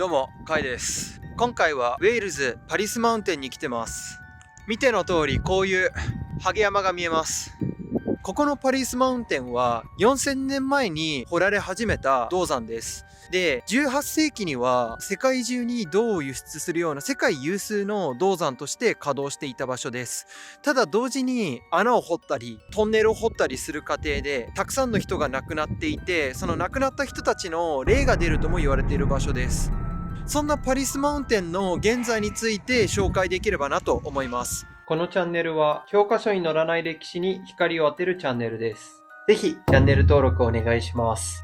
どうも、カイです。今回はウェールズパリスマウンテンに来てます。見ての通りこういうハゲ山が見えます。ここのパリスマウンテンは4000年前に掘られ始めた銅山です。で、18世紀には世界中に銅を輸出するような世界有数の銅山として稼働していた場所です。ただ同時に穴を掘ったりトンネルを掘ったりする過程でたくさんの人が亡くなっていて、その亡くなった人たちの霊が出るとも言われている場所です。そんなパリスマウンテンの現在について紹介できればなと思います。このチャンネルは教科書に載らない歴史に光を当てるチャンネルです。ぜひチャンネル登録お願いします。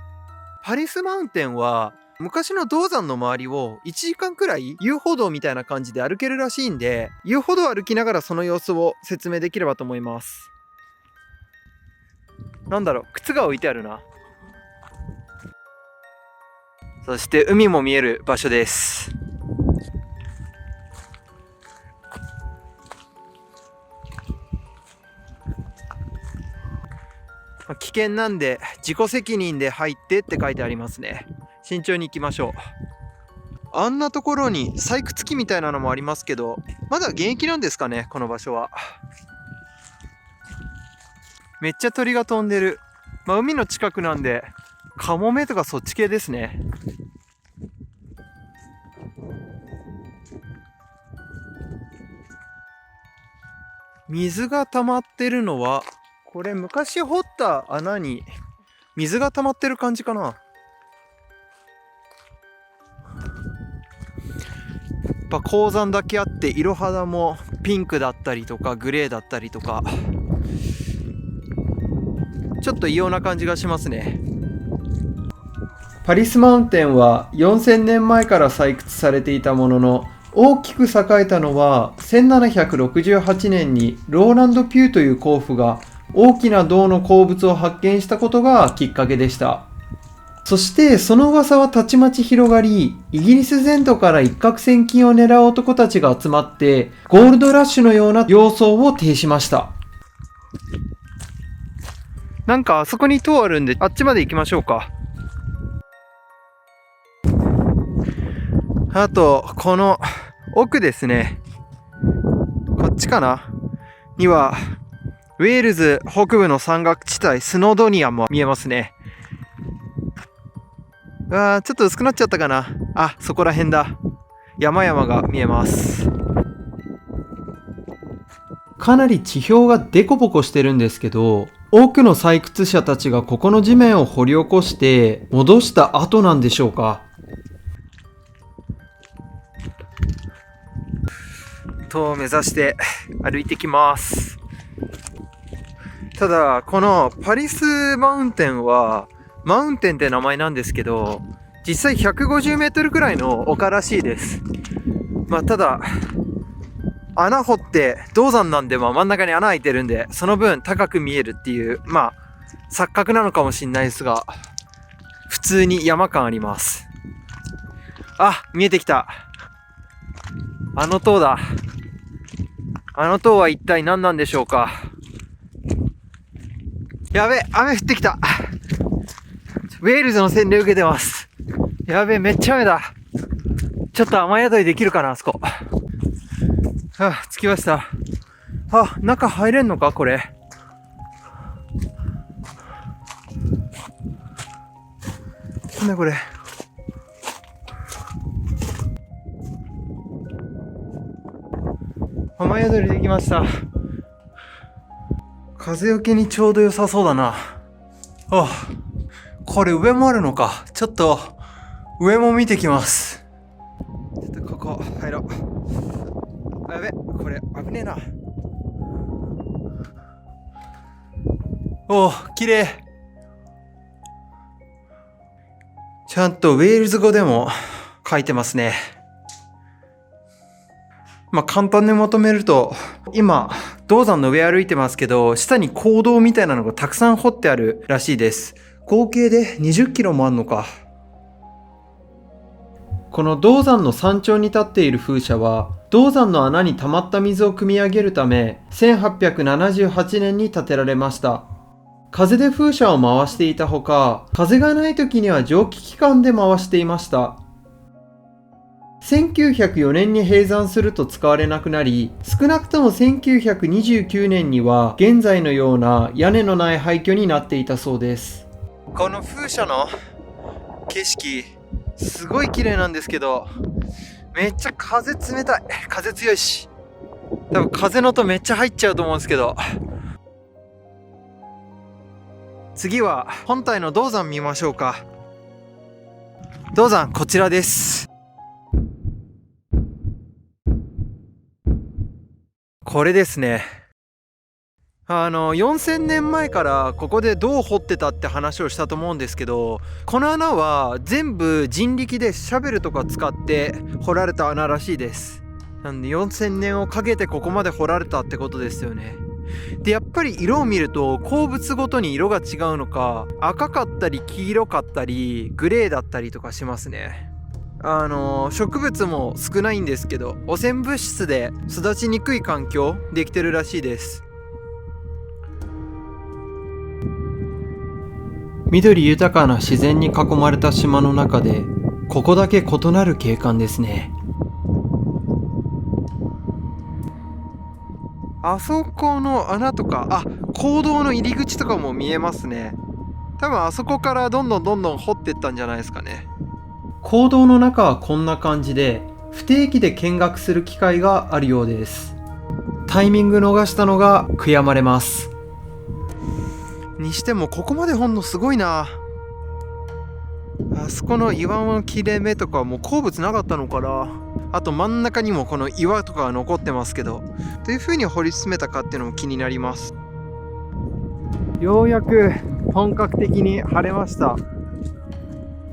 パリスマウンテンは昔の銅山の周りを1時間くらい遊歩道みたいな感じで歩けるらしいんで、遊歩道を歩きながらその様子を説明できればと思います。なんだろう、靴が置いてあるな。そして海も見える場所です。危険なんで自己責任で入ってって書いてありますね。慎重に行きましょう。あんなところに採掘機みたいなのもありますけど、まだ現役なんですかね、この場所は。めっちゃ鳥が飛んでる。海の近くなんでカモメとかそっち系ですね。水が溜まってるのはこれ昔掘った穴に水が溜まってる感じかな。やっぱ鉱山だけあって色肌もピンクだったりとかグレーだったりとか、ちょっと異様な感じがしますね。パリスマウンテンは4000年前から採掘されていたものの、大きく栄えたのは1768年にローランド・ピューという鉱夫が大きな銅の鉱物を発見したことがきっかけでした。そしてその噂はたちまち広がり、イギリス全土から一攫千金を狙う男たちが集まってゴールドラッシュのような様相を呈しました。なんかあそこに塔あるんであっちまで行きましょうか。あとこの奥ですね、こっちかなにはウェールズ北部の山岳地帯スノードニアも見えますね。ちょっと薄くなっちゃったかな。あ、そこら辺だ。山々が見えます。かなり地表がデコボコしてるんですけど、多くの採掘者たちがここの地面を掘り起こして戻した後なんでしょうか。塔を目指して歩いてきます。ただこのパリスマウンテンはマウンテンって名前なんですけど、実際150メートルくらいの丘らしいです。ただ穴掘って銅山なんで真ん中に穴開いてるんで、その分高く見えるっていう錯覚なのかもしれないですが、普通に山感あります。あ、見えてきた。あの塔だ。あの塔は一体何なんでしょうか。やべ、雨降ってきた。ウェールズの洗礼受けてます。やべ、めっちゃ雨だ。ちょっと雨宿りできるかな、あそこ。着きました。中入れんのかこれ。なんだこれ。雨宿りできました。風よけにちょうど良さそうだな。これ上もあるのか。ちょっと上も見てきます。ちょっとここ入ろう。やべ、これ危ねえな。綺麗。ちゃんとウェールズ語でも書いてますね。簡単にまとめると、今銅山の上歩いてますけど、下に坑道みたいなのがたくさん掘ってあるらしいです。合計で20キロもあんのか。この銅山の山頂に立っている風車は、銅山の穴に溜まった水を汲み上げるため、1878年に建てられました。風で風車を回していたほか、風がない時には蒸気機関で回していました。1904年に閉山すると使われなくなり、少なくとも1929年には現在のような屋根のない廃墟になっていたそうです。この風車の景色すごい綺麗なんですけど、めっちゃ風冷たい。風強いし、多分風の音めっちゃ入っちゃうと思うんですけど、次は本体の銅山見ましょうか。銅山こちらです。これですね。4000年前からここで銅を掘ってたって話をしたと思うんですけど、この穴は全部人力でシャベルとか使って掘られた穴らしいです。なんで4000年をかけてここまで掘られたってことですよね。でやっぱり色を見ると鉱物ごとに色が違うのか、赤かったり黄色かったりグレーだったりとかしますね。植物も少ないんですけど、汚染物質で育ちにくい環境できてるらしいです。緑豊かな自然に囲まれた島の中で、ここだけ異なる景観ですね。あそこの穴とか、坑道の入り口とかも見えますね。多分あそこからどんどん掘っていったんじゃないですかね。坑道の中はこんな感じで、不定期で見学する機会があるようです。タイミング逃したのが悔やまれます。にしてもここまで掘んのすごいな。あそこの岩の切れ目とかもう鉱物なかったのかな。あと真ん中にもこの岩とかが残ってますけど、どういう風に掘り進めたかっていうのも気になります。ようやく本格的に晴れました。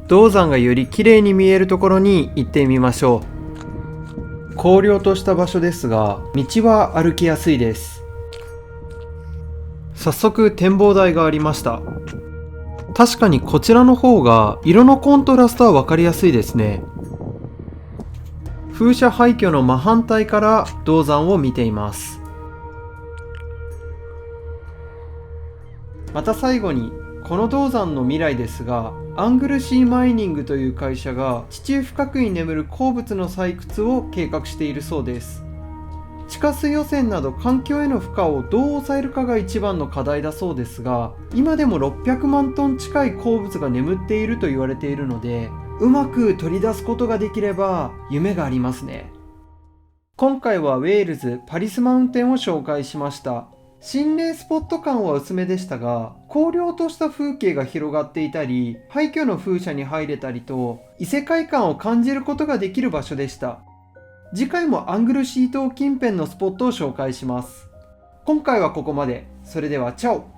銅山がより綺麗に見えるところに行ってみましょう。荒涼とした場所ですが、道は歩きやすいです。早速展望台がありました。確かにこちらの方が色のコントラストは分かりやすいですね。風車廃墟の真反対から銅山を見ています。また最後にこの銅山の未来ですが、アングルシーマイニングという会社が地中深くに眠る鉱物の採掘を計画しているそうです。地下水汚染など環境への負荷をどう抑えるかが一番の課題だそうですが、今でも600万トン近い鉱物が眠っていると言われているので、うまく取り出すことができれば夢がありますね。今回はウェールズパリスマウンテンを紹介しました。心霊スポット感は薄めでしたが、荒涼とした風景が広がっていたり、廃墟の風車に入れたりと、異世界観を感じることができる場所でした。次回もアングルシー島近辺のスポットを紹介します。今回はここまで。それではチャオ。